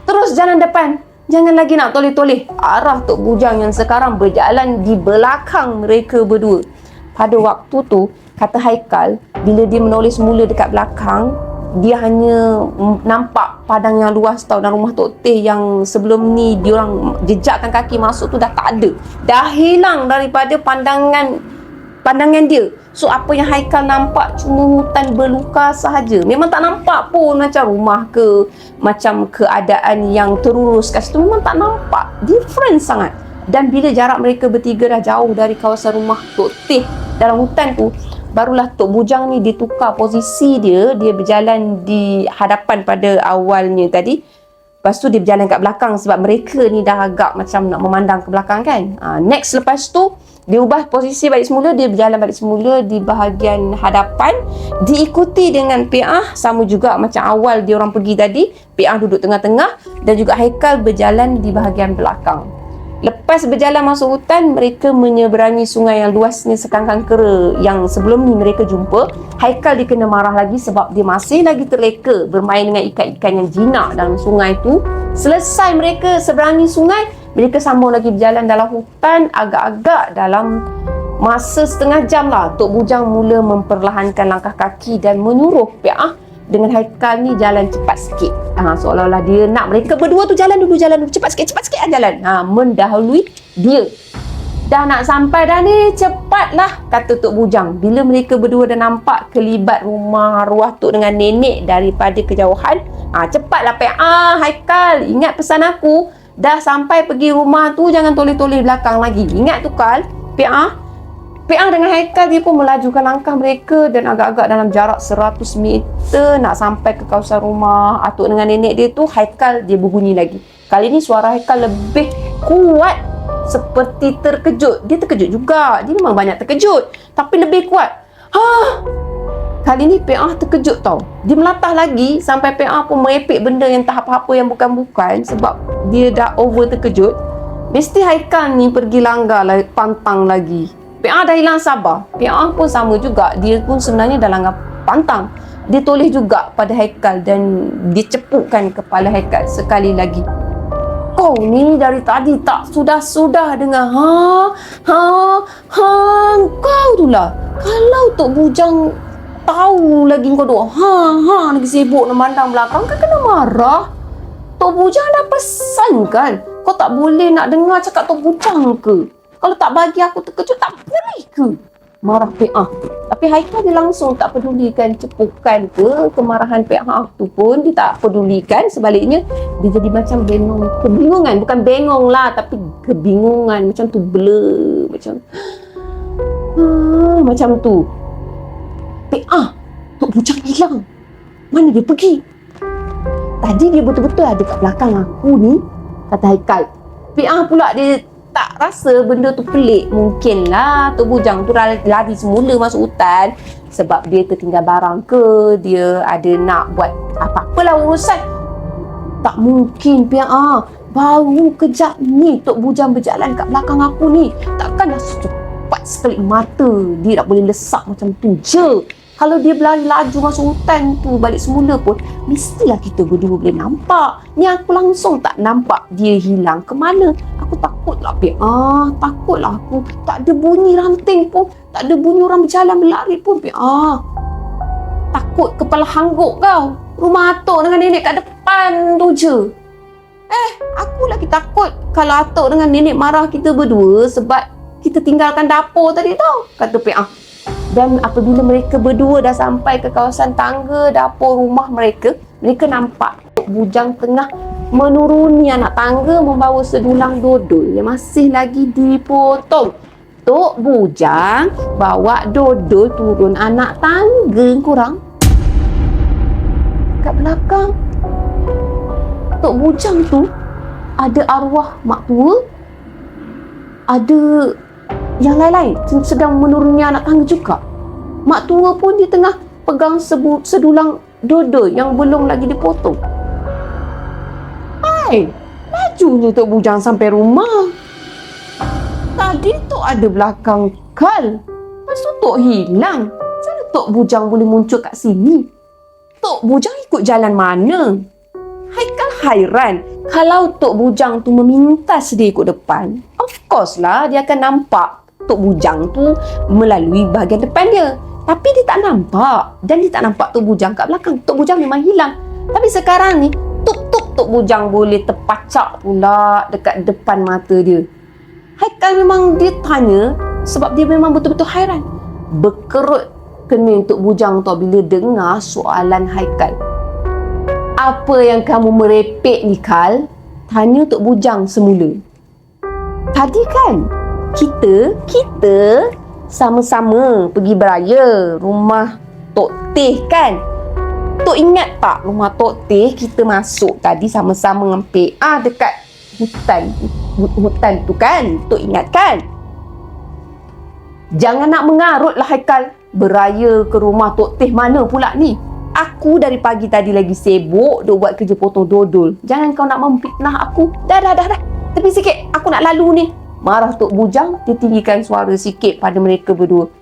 Terus jalan depan. Jangan lagi nak toleh-toleh. Arah Tok Bujang yang sekarang berjalan di belakang mereka berdua. Pada waktu tu, kata Haikal, bila dia menoleh semula dekat belakang, dia hanya nampak padang yang luas tau, dan rumah Tok Teh yang sebelum ni diorang jejakkan kaki masuk tu dah tak ada. Dah hilang daripada pandangan dia. So apa yang Haikal nampak cuma hutan belukar sahaja. Memang tak nampak pun macam rumah ke, macam keadaan yang terurus kat situ. Memang tak nampak. Different sangat. Dan bila jarak mereka bertiga dah jauh dari kawasan rumah Tok Teh dalam hutan tu, barulah Tok Bujang ni ditukar posisi dia. Dia berjalan di hadapan pada awalnya tadi. Lepas tu dia berjalan kat belakang sebab mereka ni dah agak macam nak memandang ke belakang kan. Next lepas tu, dia ubah posisi balik semula. Dia berjalan balik semula di bahagian hadapan. Diikuti dengan Peah. Sama juga macam awal dia orang pergi tadi. Peah duduk tengah-tengah. Dan juga Haikal berjalan di bahagian belakang. Lepas berjalan masuk hutan, mereka menyeberangi sungai yang luasnya sekangkang kera yang sebelum ni mereka jumpa. Haikal dia kena marah lagi sebab dia masih lagi terleka bermain dengan ikan-ikan yang jinak dalam sungai tu. Selesai mereka seberangi sungai, mereka sambung lagi berjalan dalam hutan. Agak-agak dalam masa setengah jam lah, Tok Bujang mula memperlahankan langkah kaki dan menyuruh Peah dengan Haikal ni jalan cepat sikit. Seolah-olah dia nak mereka berdua tu jalan dulu, cepat sikit jalan. Mendahului dia. Dah nak sampai dah ni, cepatlah, kata Tok Bujang. Bila mereka berdua dah nampak kelibat rumah arwah Tok dengan nenek daripada kejauhan, cepatlah Peah, Haikal, ingat pesan aku. Dah sampai pergi rumah tu, jangan toleh-toleh belakang lagi. Ingat tu Kal, Peah dengan Haikal dia pun melajukan langkah mereka dan agak-agak dalam jarak 100 meter nak sampai ke kawasan rumah atuk dengan nenek dia tu. Haikal dia berbunyi lagi. Kali ni suara Haikal lebih kuat, seperti terkejut. Dia terkejut juga. Dia memang banyak terkejut, tapi lebih kuat. Kali ni Peah terkejut tau. Dia melatah lagi sampai Peah pun merepek benda yang tak apa-apa yang bukan-bukan sebab dia dah over terkejut. Mesti Haikal ni pergi langgar pantang lagi. Peah dah hilang sabar. Peah pun sama juga. Dia pun sebenarnya dah langgar pantang. Dia toleh juga pada Haikal dan dia cepukkan kepala Haikal sekali lagi. Kau ni dari tadi tak sudah-sudah dengar kau tu lah. Kalau Tok Bujang tahu lagi kau duk lagi sibuk nak mandang belakang, kan kena marah. Tok Bujang dah pesan kan, kau tak boleh nak dengar cakap Tok Bujang ke? Kalau tak bagi aku terkejut, tak boleh ke? Marah Peah. Tapi Haikal dia langsung tak pedulikan cepukan ke kemarahan Peah tu pun. Dia tak pedulikan. Sebaliknya, dia jadi macam bengong. Kebingungan. Bukan bengong lah, tapi kebingungan. Macam tu blur. Macam tu. Peah, Tok Bujang hilang. Mana dia pergi? Tadi dia betul-betul ada kat belakang aku ni, kata Haikal. Peah pula dia tak rasa benda tu pelik. Mungkinlah Tok Bujang tu lari semula masuk hutan sebab dia tertinggal barang ke, dia ada nak buat apa-apalah urusan. Tak mungkin Peah. Baru kejap ni Tok Bujang berjalan kat belakang aku ni. Takkanlah secepat sekelip mata dia tak boleh lesak macam tu je. Kalau dia berlari laju masuk hutan tu balik semula pun, mestilah kita berdua boleh nampak. Ni aku langsung tak nampak dia hilang ke mana. Aku takutlah Peah. Takutlah aku. Tak ada bunyi ranting pun. Tak ada bunyi orang berjalan berlari pun Peah. Takut kepala hangguk kau. Rumah atuk dengan nenek kat depan tu je. Aku lagi takut kalau atuk dengan nenek marah kita berdua sebab kita tinggalkan dapur tadi tau, kata Peah. Dan apabila mereka berdua dah sampai ke kawasan tangga dapur rumah mereka, mereka nampak Tok Bujang tengah menuruni anak tangga membawa sedulang dodol yang masih lagi dipotong. Tok Bujang bawa dodol turun anak tangga korang. Kat belakang Tok Bujang tu ada arwah mak tua, ada yang lain-lain sedang menuruni anak tangga juga. Mak tua pun dia tengah pegang sedulang dodol yang belum lagi dipotong. Lajunya Tok Bujang sampai rumah. Tadi Tok ada belakang Kal. Lepas tu Tok hilang. Macam mana Tok Bujang boleh muncul kat sini? Tok Bujang ikut jalan mana? Haikal hairan. Kalau Tok Bujang tu memintas dia ikut depan, of course lah dia akan nampak Tok Bujang tu melalui bahagian depan dia. Tapi dia tak nampak. Dan dia tak nampak Tok Bujang kat belakang. Tok Bujang memang hilang. Tapi sekarang ni, Tok Bujang boleh terpacak pula dekat depan mata dia. Haikal memang dia tanya sebab dia memang betul-betul hairan. Berkerut kening Tok Bujang tu bila dengar soalan Haikal. Apa yang kamu merepek ni, Kal? Tanya Tok Bujang semula. Tadi kan kita sama-sama pergi beraya rumah Tok Teh kan? Tok ingat tak rumah Tok Teh kita masuk tadi sama-sama dengan PA dekat hutan tu kan? Tok ingat kan? Jangan nak mengarut lah Haikal. Beraya ke rumah Tok Teh mana pula ni? Aku dari pagi tadi lagi sibuk duk buat kerja potong dodol. Jangan kau nak memfitnah aku. Dah. Tepi sikit, aku nak lalu ni. Marah Tok Bujang, dia tinggikan suara sikit pada mereka berdua.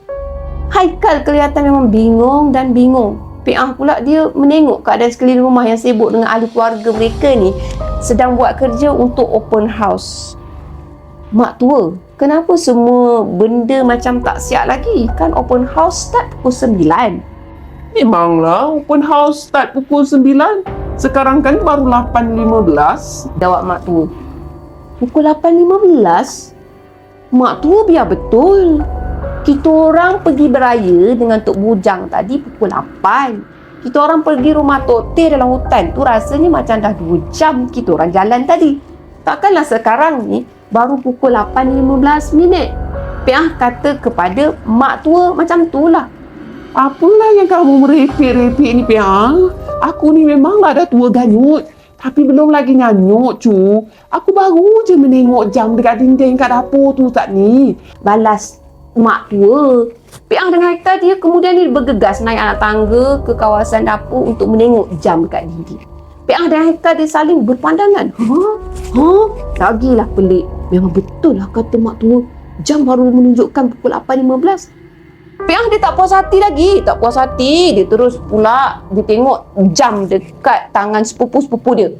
Haikal kelihatan memang bingung. Pi'ah pula dia menengok keadaan sekeliling rumah yang sibuk dengan ahli keluarga mereka ni sedang buat kerja untuk open house. Mak tua, kenapa semua benda macam tak siap lagi? Kan open house start pukul 9. Memanglah open house start pukul 9. Sekarang kan baru 8.15. Jawab mak tua. Pukul 8.15? Mak tua biar betul. Kita orang pergi beraya dengan Tok Bujang tadi pukul 8. Kita orang pergi rumah Tok Teh dalam hutan tu rasanya macam dah 2 jam kita orang jalan tadi. Takkanlah sekarang ni baru pukul 8.15 minit. Piah kata kepada mak tua macam tu lah. Apalah yang kamu merepek-repek ni, Piang? Aku ni memanglah dah tua ganyut. Tapi belum lagi nyanyuk, cu. Aku baru je menengok jam dekat dinding kat dapur tu saat ni. Balas mak tua. Piang dengan Haikal dia kemudian ni bergegas naik anak tangga ke kawasan dapur untuk menengok jam dekat dinding. Piang dan Haikal dia saling berpandangan. Lagilah pelik. Memang betul lah kata mak tua. Jam baru menunjukkan pukul 8.15. Piang dia tak puas hati lagi. Dia terus pula dia tengok jam dekat tangan sepupu-sepupu dia.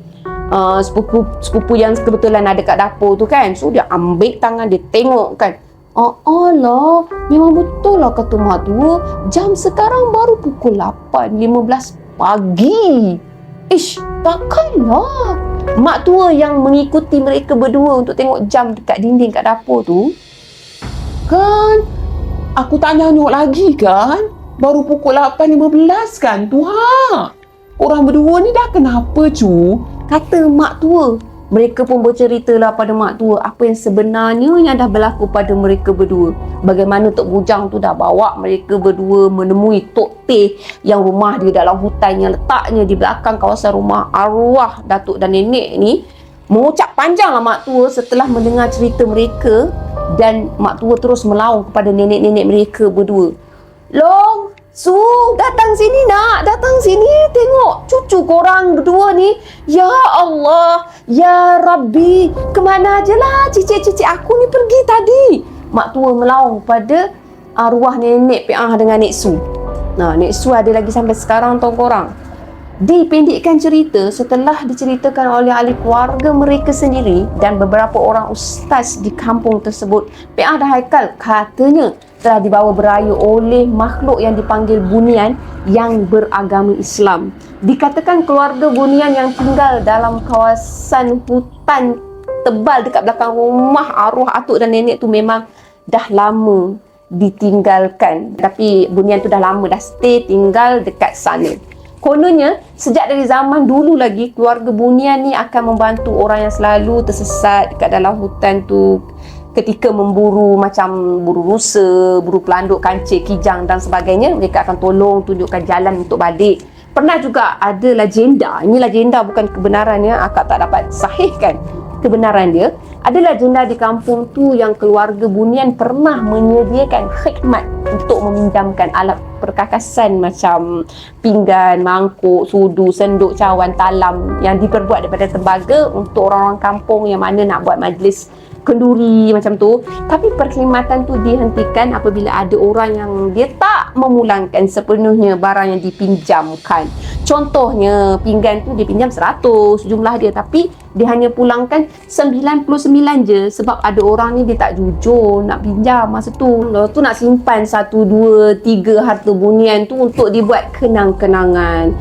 Sepupu yang kebetulan ada kat dapur tu kan. So dia ambil tangan dia tengok kan. Allah, memang betul lah kata mak tua. Jam sekarang baru pukul 8.15 pagi. Ish, takkanlah. Mak tua yang mengikuti mereka berdua untuk tengok jam dekat dinding kat dapur tu. Kan? Aku tak nyanyuk lagi kan? Baru pukul 8.15 kan? Tuhan. Orang berdua ni dah kenapa, cu? Kata mak tua. Mereka pun berceritalah pada mak tua apa yang sebenarnya yang dah berlaku pada mereka berdua. Bagaimana Tok Bujang tu dah bawa mereka berdua menemui Tok Teh yang rumah dia dalam hutan yang letaknya di belakang kawasan rumah arwah datuk dan nenek ni. Mengucap panjanglah mak tua setelah mendengar cerita mereka dan mak tua terus melaung kepada nenek-nenek mereka berdua. Long, Su, datang sini nak, datang sini tengok cucu korang berdua ni. Ya Allah, ya Rabbi, kemana je lah cicit-cicit aku ni pergi tadi. Mak tua melaung pada arwah nenek Pi'ah dengan Nek Su. Nah, Nek Su ada lagi sampai sekarang tau korang. Dipendekkan cerita setelah diceritakan oleh ahli keluarga mereka sendiri dan beberapa orang ustaz di kampung tersebut. Pi'ah dan Haikal katanya telah dibawa beraya oleh makhluk yang dipanggil Bunian yang beragama Islam. Dikatakan keluarga Bunian yang tinggal dalam kawasan hutan tebal dekat belakang rumah arwah atuk dan nenek tu memang dah lama ditinggalkan. Tapi Bunian tu dah lama dah stay tinggal dekat sana. Kononnya, sejak dari zaman dulu lagi, keluarga Bunian ni akan membantu orang yang selalu tersesat dekat dalam hutan tu ketika memburu macam buru rusa, buru pelanduk, kancil, kijang dan sebagainya. Mereka akan tolong tunjukkan jalan untuk balik. Pernah juga ada legenda, ini legenda bukan kebenarannya, akak tak dapat sahihkan kebenaran dia. Ada legenda di kampung tu yang keluarga Bunian pernah menyediakan khidmat untuk meminjamkan alat perkakasan macam pinggan, mangkuk, sudu, senduk, cawan, talam yang diperbuat daripada tembaga untuk orang-orang kampung yang mana nak buat majlis kenduri macam tu. Tapi perkhidmatan tu dihentikan apabila ada orang yang dia tak memulangkan sepenuhnya barang yang dipinjamkan. Contohnya pinggan tu dia pinjam 100 jumlah dia, tapi dia hanya pulangkan 99 je sebab ada orang ni dia tak jujur nak pinjam masa tu. Tu nak simpan 1, 2, 3 harta bunian tu untuk dibuat kenang-kenangan.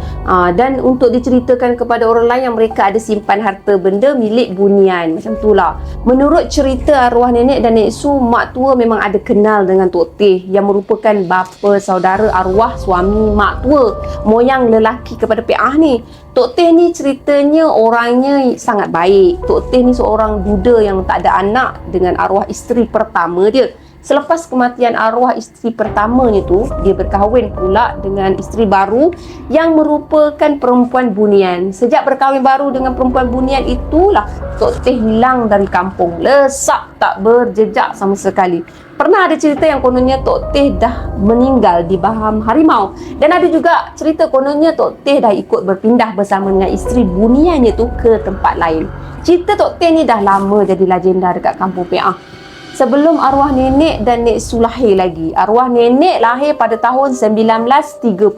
Dan untuk diceritakan kepada orang lain yang mereka ada simpan harta benda milik bunian. Macam tu lah. Menurut cerita arwah nenek dan Nek Su, mak tua memang ada kenal dengan Tok Teh yang merupakan bapa saudara arwah suami mak tua, moyang lelaki kepada Piah ni. Tok Teh ni ceritanya orangnya sangat baik. Tok Teh ni seorang duda yang tak ada anak dengan arwah isteri pertama dia. Selepas kematian arwah isteri pertamanya tu, dia berkahwin pula dengan isteri baru yang merupakan perempuan bunian. Sejak berkahwin baru dengan perempuan bunian itulah Tok Teh hilang dari kampung. Lesak, tak berjejak sama sekali. Pernah ada cerita yang kononnya Tok Teh dah meninggal di baham harimau. Dan ada juga cerita kononnya Tok Teh dah ikut berpindah bersama dengan isteri buniannya tu ke tempat lain. Cerita Tok Teh ni dah lama jadi legenda dekat kampung Piah. Sebelum arwah nenek dan Nek Su lahir lagi. Arwah nenek lahir pada tahun 1930,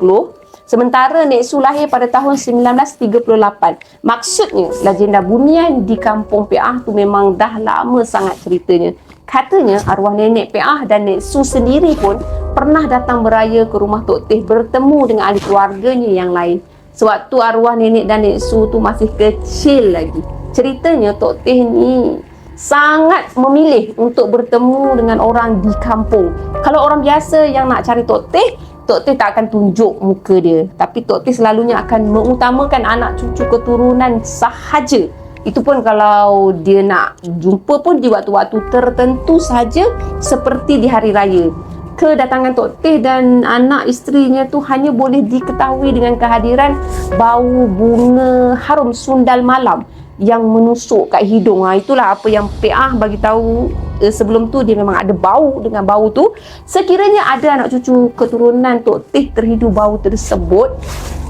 sementara Nek Su lahir pada tahun 1938. Maksudnya, legenda bunian di kampung Piah tu memang dah lama sangat ceritanya. Katanya arwah nenek Piah dan Nek Su sendiri pun pernah datang beraya ke rumah Tok Teh bertemu dengan ahli keluarganya yang lain. Sewaktu arwah nenek dan Nek Su tu masih kecil lagi. Ceritanya Tok Teh ni sangat memilih untuk bertemu dengan orang di kampung. Kalau orang biasa yang nak cari Tok Teh tak akan tunjuk muka dia. Tapi Tok Teh selalunya akan mengutamakan anak cucu keturunan sahaja. Itu pun kalau dia nak jumpa pun di waktu-waktu tertentu saja, seperti di hari raya. Kedatangan Tok Teh dan anak isterinya tu hanya boleh diketahui dengan kehadiran bau bunga harum sundal malam yang menusuk kat hidung. Itulah apa yang Piah bagi tahu. Sebelum tu dia memang ada bau. Dengan bau tu, sekiranya ada anak cucu keturunan Tok Teh terhidu bau tersebut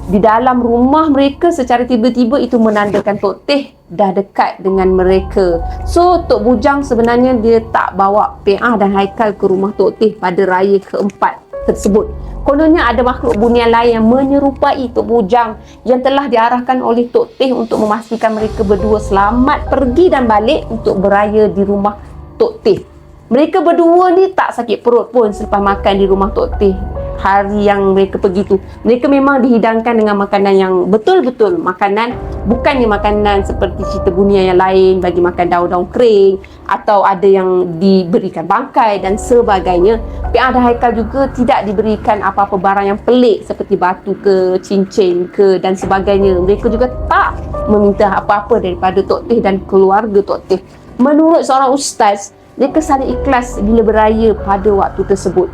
di dalam rumah mereka, secara tiba-tiba itu menandakan Tok Teh dah dekat dengan mereka. So Tok Bujang sebenarnya dia tak bawa Piah dan Haikal ke rumah Tok Teh pada raya keempat tersebut. Kononnya ada makhluk bunian lain yang menyerupai Tok Bujang yang telah diarahkan oleh Tok Teh untuk memastikan mereka berdua selamat pergi dan balik untuk beraya di rumah Tok Teh. Mereka berdua ni tak sakit perut pun selepas makan di rumah Tok Teh. Hari yang mereka pergi tu, mereka memang dihidangkan dengan makanan yang betul-betul makanan, bukannya makanan seperti cerita bunian yang lain bagi makan daun-daun kering atau ada yang diberikan bangkai dan sebagainya. Piah dan Haikal juga tidak diberikan apa-apa barang yang pelik seperti batu ke, cincin ke dan sebagainya. Mereka juga tak meminta apa-apa daripada Tok Teh dan keluarga Tok Teh. Menurut seorang ustaz, mereka saling ikhlas bila beraya pada waktu tersebut.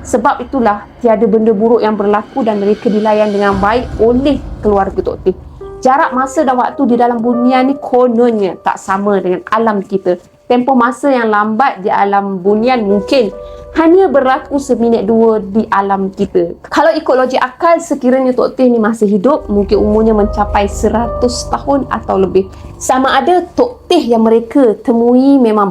Sebab itulah tiada benda buruk yang berlaku dan mereka dilayan dengan baik oleh keluarga Tok Teh. Jarak masa dan waktu di dalam bunian ni kononnya tak sama dengan alam kita. Tempoh masa yang lambat di alam bunian mungkin hanya berlaku seminit dua di alam kita. Kalau ikut logik akal, sekiranya Tok Teh ni masih hidup, mungkin umurnya mencapai 100 tahun atau lebih. Sama ada Tok Teh yang mereka temui memang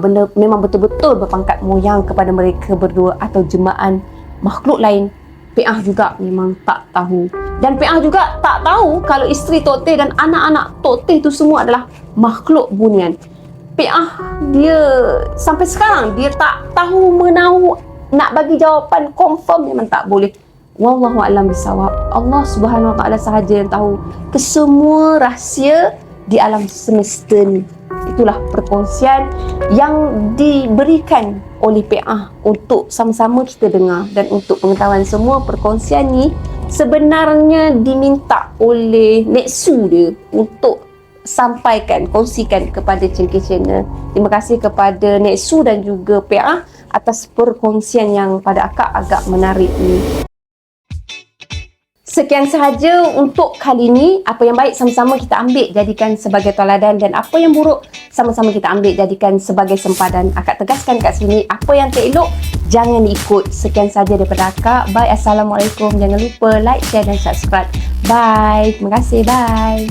betul-betul berpangkat moyang kepada mereka berdua atau jemaah makhluk lain. Piah juga memang tak tahu. Dan Piah juga tak tahu kalau isteri Tok Teh dan anak-anak Tok Teh tu semua adalah makhluk bunian. Piah dia sampai sekarang dia tak tahu menahu, nak bagi jawapan confirm memang tak boleh. Wallahu a'lam bisawab. Allah Subhanahu Wa Taala sahaja yang tahu kesemua rahsia di alam semesta ni. Itulah perkongsian yang diberikan oleh Piah untuk sama-sama kita dengar. Dan untuk pengetahuan semua, perkongsian ni sebenarnya diminta oleh Nek Su dia untuk sampaikan, kongsikan kepada Cengkeh Channel. Terima kasih kepada Nek Su dan juga Piah atas perkongsian yang pada akak agak menarik ni. Sekian sahaja untuk kali ini. Apa yang baik sama-sama kita ambil jadikan sebagai teladan, dan apa yang buruk sama-sama kita ambil jadikan sebagai sempadan. Akak tegaskan kat sini, apa yang tak elok jangan ikut. Sekian sahaja daripada akak. Bye. Assalamualaikum. Jangan lupa like, share dan subscribe. Bye. Terima kasih. Bye.